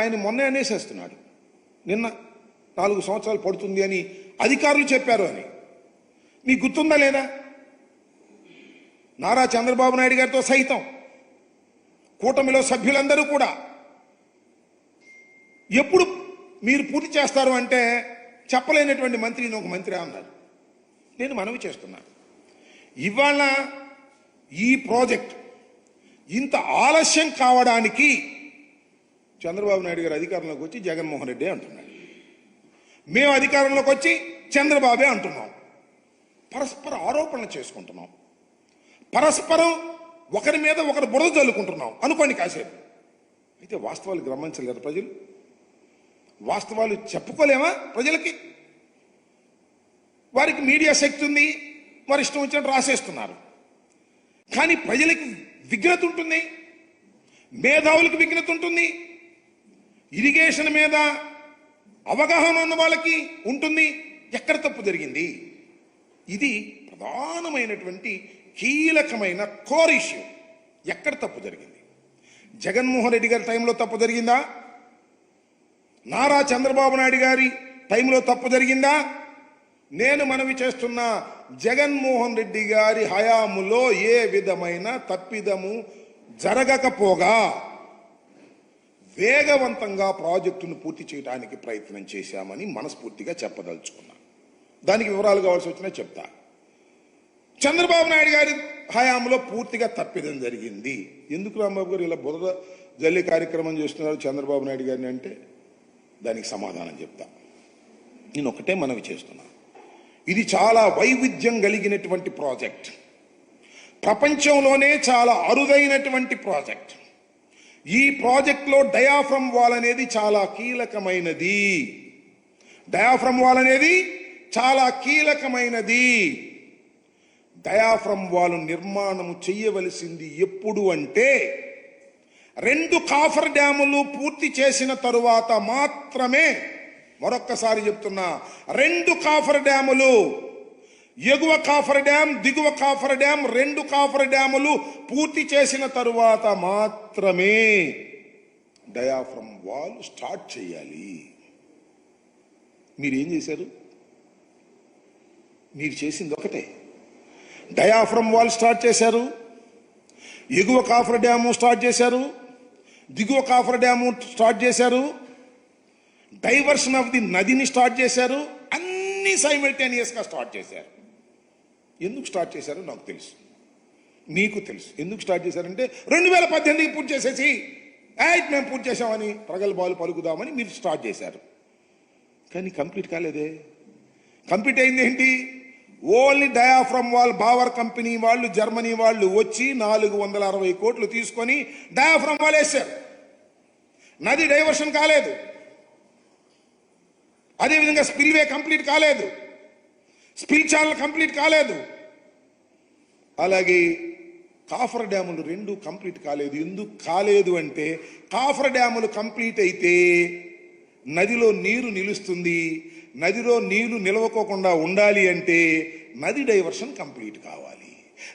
ఆయన మొన్నే అనేసేస్తున్నాడు. నిన్న 4 సంవత్సరాలు పడుతుంది అని అధికారులు చెప్పారు అని. మీకు గుర్తుందా లేదా? నారా చంద్రబాబు నాయుడు గారితో సైతం కూటమిలో సభ్యులందరూ కూడా ఎప్పుడు మీరు పూర్తి చేస్తారు అంటే చెప్పలేనటువంటి మంత్రిని ఒక మంత్రి అన్నారు. నేను మనవి చేస్తున్నాను, ఇవాళ ఈ ప్రాజెక్ట్ ఇంత ఆలస్యం కావడానికి చంద్రబాబు నాయుడు గారు అధికారంలోకి వచ్చి జగన్మోహన్ రెడ్డి అంటున్నాడు, మేము అధికారంలోకి వచ్చి చంద్రబాబే అంటున్నాం. పరస్పర ఆరోపణలు చేసుకుంటున్నాం, పరస్పరం ఒకరి మీద ఒకరు బురద చల్లుకుంటున్నాం అనుకోండి కాసేపు. అయితే వాస్తవాలు గమనించలేరు ప్రజలు, వాస్తవాలు చెప్పుకోలేమా ప్రజలకి? వారికి మీడియా శక్తి ఉంది, వారి ఇష్టం వచ్చినట్టు రాసేస్తున్నారు. కానీ ప్రజలకి విఘ్నత ఉంటుంది, మేధావులకు విఘ్నత ఉంటుంది, ఇరిగేషన్ మీద అవగాహన ఉన్న వాళ్ళకి ఉంటుంది. ఎక్కడ తప్పు జరిగింది? ఇది ప్రధానమైనటువంటి కీలకమైన కోర్ ఇష్యూ. ఎక్కడ తప్పు జరిగింది? జగన్మోహన్ రెడ్డి గారి టైంలో తప్పు జరిగిందా? నారా చంద్రబాబు నాయుడు గారి టైంలో తప్పు జరిగిందా? నేను మనవి చేస్తున్న జగన్మోహన్ రెడ్డి గారి హయాములో ఏ విధమైన తప్పిదము జరగకపోగా వేగవంతంగా ప్రాజెక్టును పూర్తి చేయడానికి ప్రయత్నం చేశామని మనస్ఫూర్తిగా చెప్పదలుచుకున్నా. దానికి వివరాలు కావాల్సి వచ్చినా చెప్తా. చంద్రబాబు నాయుడు గారి హయాంలో పూర్తిగా తప్పిదం జరిగింది. ఎందుకు రాంబాబు గారు ఇలా బురద జల్లి కార్యక్రమం చేస్తున్నారు చంద్రబాబు నాయుడు గారిని అంటే దానికి సమాధానం చెప్తా. నేను ఒకటే మనవి చేస్తున్నా, ఇది చాలా వైవిధ్యం కలిగినటువంటి ప్రాజెక్ట్, ప్రపంచంలోనే చాలా అరుదైనటువంటి ప్రాజెక్ట్. ఈ ప్రాజెక్ట్లో డయాఫ్రమ్ వాల్ అనేది చాలా కీలకమైనది. డయాఫ్రమ్ వాల్ అనేది చాలా కీలకమైనది. డయాఫ్రమ్ వాల్ నిర్మాణం చేయవలసింది ఎప్పుడు అంటే 2 కాఫర్ డ్యాములు పూర్తి చేసిన తరువాత మాత్రమే. మరొక్కసారి చెప్తున్నా, 2 కాఫర్ డ్యాములు, ఎగువ కాఫర్ డ్యామ్, దిగువ కాఫర్ డ్యామ్, 2 కాఫర్ డ్యాములు పూర్తి చేసిన తరువాత మాత్రమే డయాఫ్రమ్ వాల్ స్టార్ట్ చేయాలి. మీరేం చేశారు? మీరు చేసింది ఒకటే, డయాఫ్రమ్ వాల్ స్టార్ట్ చేశారు, ఎగువ కాఫర్ డ్యాము స్టార్ట్ చేశారు, దిగువ కాఫర్ డ్యాము స్టార్ట్ చేశారు, డైవర్షన్ ఆఫ్ ది నదిని స్టార్ట్ చేశారు. అన్ని సైమల్టేనియస్గా స్టార్ట్ చేశారు. ఎందుకు స్టార్ట్ చేశారో నాకు తెలుసు, మీకు తెలుసు. ఎందుకు స్టార్ట్ చేశారంటే 2018కి పూర్తి చేసేసి మేము పూర్తి చేసామని ప్రగల్భాలు పలుకుదామని మీరు స్టార్ట్ చేశారు. కానీ కంప్లీట్ కాలేదే. కంప్లీట్ అయింది ఏంటి? Only diaphragm wall Bauer company వాళ్ళు, జర్మనీ వాళ్ళు వచ్చి 460 కోట్లు తీసుకొని డయాఫ్రమ్ వాల్ వేశారు. నది డైవర్షన్ కాలేదు. అదేవిధంగా స్పిల్వే కంప్లీట్ కాలేదు, స్పిల్ ఛానల్ కంప్లీట్ కాలేదు. అలాగే కాఫర్ డ్యాములు 2 కంప్లీట్ కాలేదు. ఎందుకు కాలేదు అంటే కాఫర్ డ్యాములు కంప్లీట్ అయితే నదిలో నీరు నిలుస్తుంది. నదిలో నీళ్లు నిలవకోకుండా ఉండాలి అంటే నది డైవర్షన్ కంప్లీట్ కావాలి.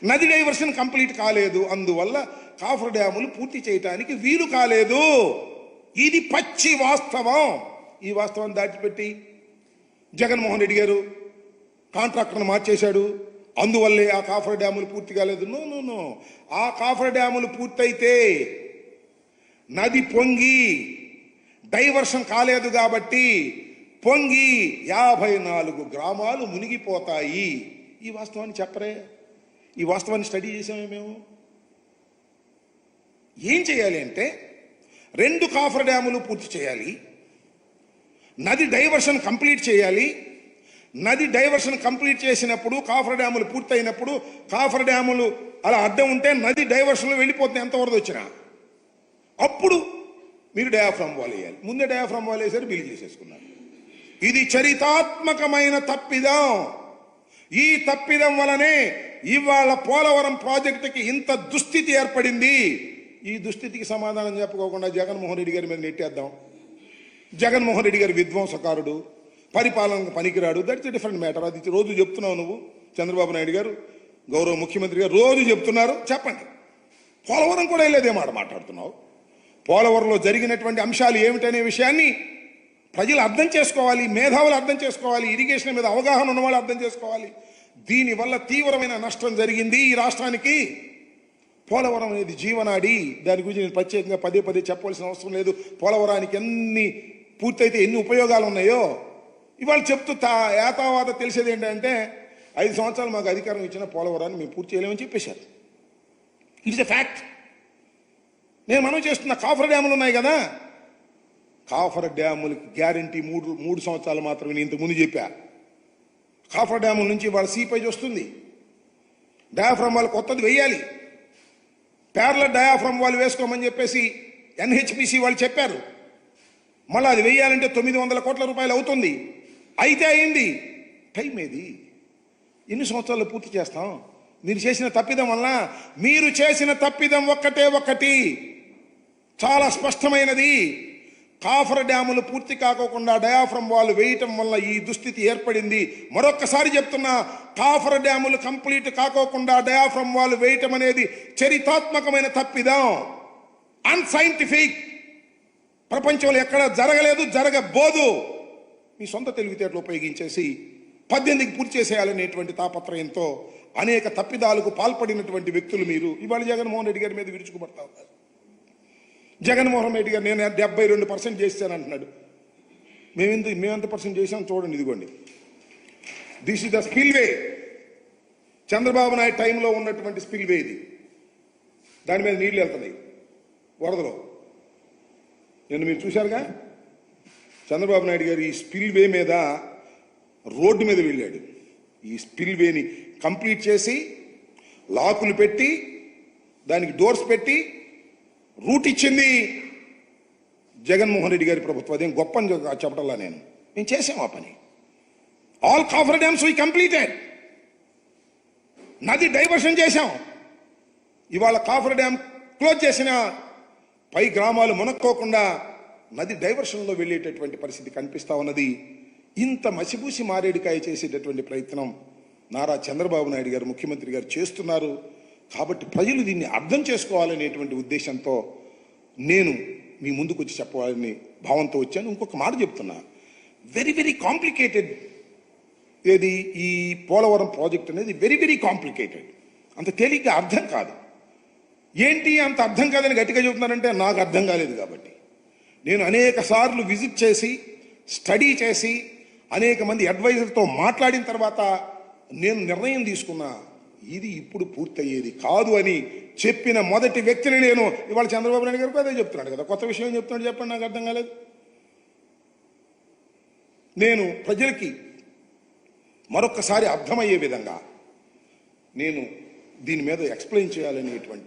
నది డైవర్షన్ కంప్లీట్ కాలేదు, అందువల్ల కాఫర్ డ్యాములు పూర్తి చేయటానికి వీలు కాలేదు. ఇది పచ్చి వాస్తవం. ఈ వాస్తవం దాటిపెట్టి జగన్మోహన్ రెడ్డి గారు కాంట్రాక్టర్ను మార్చేశాడు, అందువల్లే ఆ కాఫర్ డ్యాములు పూర్తి కాలేదు. నో, ఆ కాఫర్ డ్యాములు పూర్తయితే నది పొంగి డైవర్షన్ కాలేదు కాబట్టి పొంగి 54 గ్రామాలు మునిగిపోతాయి. ఈ వాస్తవాన్ని చెప్పరే? ఈ వాస్తవాన్ని స్టడీ చేసామే మేము. ఏం చేయాలి అంటే 2 కాఫర్ డ్యాములు పూర్తి చేయాలి, నది డైవర్షన్ కంప్లీట్ చేయాలి. నది డైవర్షన్ కంప్లీట్ చేసినప్పుడు కాఫర్ డ్యాములు పూర్తయినప్పుడు కాఫర్ డ్యాములు అలా అడ్డం ఉంటే నది డైవర్షన్లో వెళ్ళిపోతుంది ఎంత వరద వచ్చినా. అప్పుడు మీరు డయాఫ్రమ్ వాల్ వేయాలి. ముందే డయాఫ్రమ్ వాల్ వేసారు, బిల్లు చేసేసుకున్నారు. ఇది చరితాత్మకమైన తప్పిదం. ఈ తప్పిదం వలనే ఇవాళ పోలవరం ప్రాజెక్టుకి ఇంత దుస్థితి ఏర్పడింది. ఈ దుస్థితికి సమాధానం చెప్పుకోకుండా జగన్మోహన్ రెడ్డి గారి మీద నెట్టేద్దాం. జగన్మోహన్ రెడ్డి గారి విధ్వంసకారుడు, పరిపాలనకు పనికిరాడు. That's a different matter. అది రోజు చెప్తున్నావు నువ్వు, చంద్రబాబు నాయుడు గారు గౌరవ ముఖ్యమంత్రి గారు రోజు చెప్తున్నారు. చెప్పండి, పోలవరం కూడా వెళ్ళేదే మాట మాట్లాడుతున్నావు. పోలవరంలో జరిగినటువంటి అంశాలు ఏమిటనే విషయాన్ని ప్రజలు అర్థం చేసుకోవాలి, మేధావులు అర్థం చేసుకోవాలి, ఇరిగేషన్ మీద అవగాహన ఉన్నవాళ్ళు అర్థం చేసుకోవాలి. దీనివల్ల తీవ్రమైన నష్టం జరిగింది ఈ రాష్ట్రానికి. పోలవరం అనేది జీవనాడి. దాని గురించి నేను ప్రత్యేకంగా పదే పదే చెప్పవలసిన అవసరం లేదు. పోలవరానికి ఎన్ని పూర్తయితే ఎన్ని ఉపయోగాలు ఉన్నాయో ఇవాళ చెప్తూ ఏతావాత తెలిసేది ఏంటంటే 5 సంవత్సరాలు మాకు అధికారం ఇచ్చిన పోలవరాన్ని మేము పూర్తి చేయలేమని చెప్పేశారు. It's a fact. నేను మనం చేస్తున్న కాఫర్ డ్యాములు ఉన్నాయి కదా, కాఫర్ డ్యాములకి గ్యారంటీ 3 సంవత్సరాలు మాత్రమే. నేను ఇంతకుముందు చెప్పా. కాఫర్ డ్యాముల నుంచి వాళ్ళ సీపేజ్ వస్తుంది. డయాఫ్రమ్ వాళ్ళు కొత్తది వేయాలి. ప్యారలల్ డయాఫ్రమ్ వాళ్ళు వేసుకోమని చెప్పేసి NHPC వాళ్ళు చెప్పారు. మళ్ళీ అది వేయాలంటే 900 కోట్ల రూపాయలు అవుతుంది. అయితే అయింది. టైం ఏది? ఎన్ని సంవత్సరాలు పూర్తి చేస్తాం? మీరు చేసిన తప్పిదం వల్ల, మీరు చేసిన తప్పిదం ఒక్కటి చాలా స్పష్టమైనది. కాఫర్ డ్యాములు పూర్తి కాకోకుండా డయాఫ్రమ్ వాళ్ళు వేయటం వల్ల ఈ దుస్థితి ఏర్పడింది. మరొక్కసారి చెప్తున్నా, కాఫర్ డ్యాములు కంప్లీట్ కాకోకుండా డయాఫ్రమ్ వాళ్ళు వేయటం అనేది చరిత్రాత్మకమైన తప్పిదం, అన్సైంటిఫిక్. ప్రపంచంలో ఎక్కడ జరగలేదు, జరగబోదు. మీ సొంత తెలివితేటలు ఉపయోగించేసి 18కి పూర్తి చేసేయాలనేటువంటి తాపత్రయంతో అనేక తప్పిదాలకు పాల్పడినటువంటి వ్యక్తులు మీరు. ఇవాళ జగన్మోహన్ రెడ్డి గారి మీద విరుచుకుపడతా ఉన్నారు. జగన్మోహన్ రెడ్డి గారు నేను 72% చేశాను అంటున్నాడు. మేమెంత పర్సెంట్ చేశాం చూడండి, ఇదిగోండి. This is the spillway. Chandrababu Naidu టైంలో ఉన్నటువంటి స్పిల్వే ఇది. దాని మీద నీళ్లు వెళ్తున్నాయి వరదలో. నేను మీరు చూశారుగా, చంద్రబాబు నాయుడు గారు ఈ స్పిల్వే మీద రోడ్డు మీద వెళ్ళాడు. ఈ స్పిల్వేని కంప్లీట్ చేసి లాకులు పెట్టి దానికి డోర్స్ పెట్టి రూట్ ఇచ్చింది జగన్మోహన్ రెడ్డి గారి ప్రభుత్వం. అదేం గొప్ప అని చెప్పటల్లా మేము చేసాం ఆ పని. All cofferdams we completed. నది డైవర్షన్ చేశాం. ఇవాళ కాఫర్ డ్యామ్ క్లోజ్ చేసిన పై గ్రామాలు మునక్కోకుండా నది డైవర్షన్లో వెళ్ళేటటువంటి పరిస్థితి కనిపిస్తా ఉన్నది. ఇంత మసిబూసి మారేడుకాయ చేసేటటువంటి ప్రయత్నం నారా చంద్రబాబు నాయుడు గారు ముఖ్యమంత్రి గారు చేస్తున్నారు. కాబట్టి ప్రజలు దీన్ని అర్థం చేసుకోవాలనేటువంటి ఉద్దేశంతో నేను మీ ముందుకు వచ్చి చెప్పాలని భావంతో వచ్చాను. ఇంకొక మాట చెప్తున్నా, వెరీ వెరీ కాంప్లికేటెడ్. ఏది ఈ పోలవరం ప్రాజెక్ట్ అనేది వెరీ వెరీ కాంప్లికేటెడ్. అంత తేలిగ్గా అర్థం కాదు. ఏంటి అంత అర్థం కాదని గట్టిగా చెబుతున్నారంటే నాకు అర్థం కాలేదు. కాబట్టి నేను అనేక సార్లు విజిట్ చేసి స్టడీ చేసి అనేక మంది అడ్వైజర్తో మాట్లాడిన తర్వాత నేను నిర్ణయం తీసుకున్నా, ఇది ఇప్పుడు పూర్తయ్యేది కాదు అని చెప్పిన మొదటి వ్యక్తిని నేను. ఇవాళ చంద్రబాబు నాయుడు గారికి అదే చెప్తున్నాడు కదా. కొత్త విషయం చెప్తున్నాడు చెప్పండి, నాకు అర్థం కాలేదు. నేను ప్రజలకి మరొక్కసారి అర్థమయ్యే విధంగా నేను దీని మీద ఎక్స్ప్లెయిన్ చేయాలనేటువంటి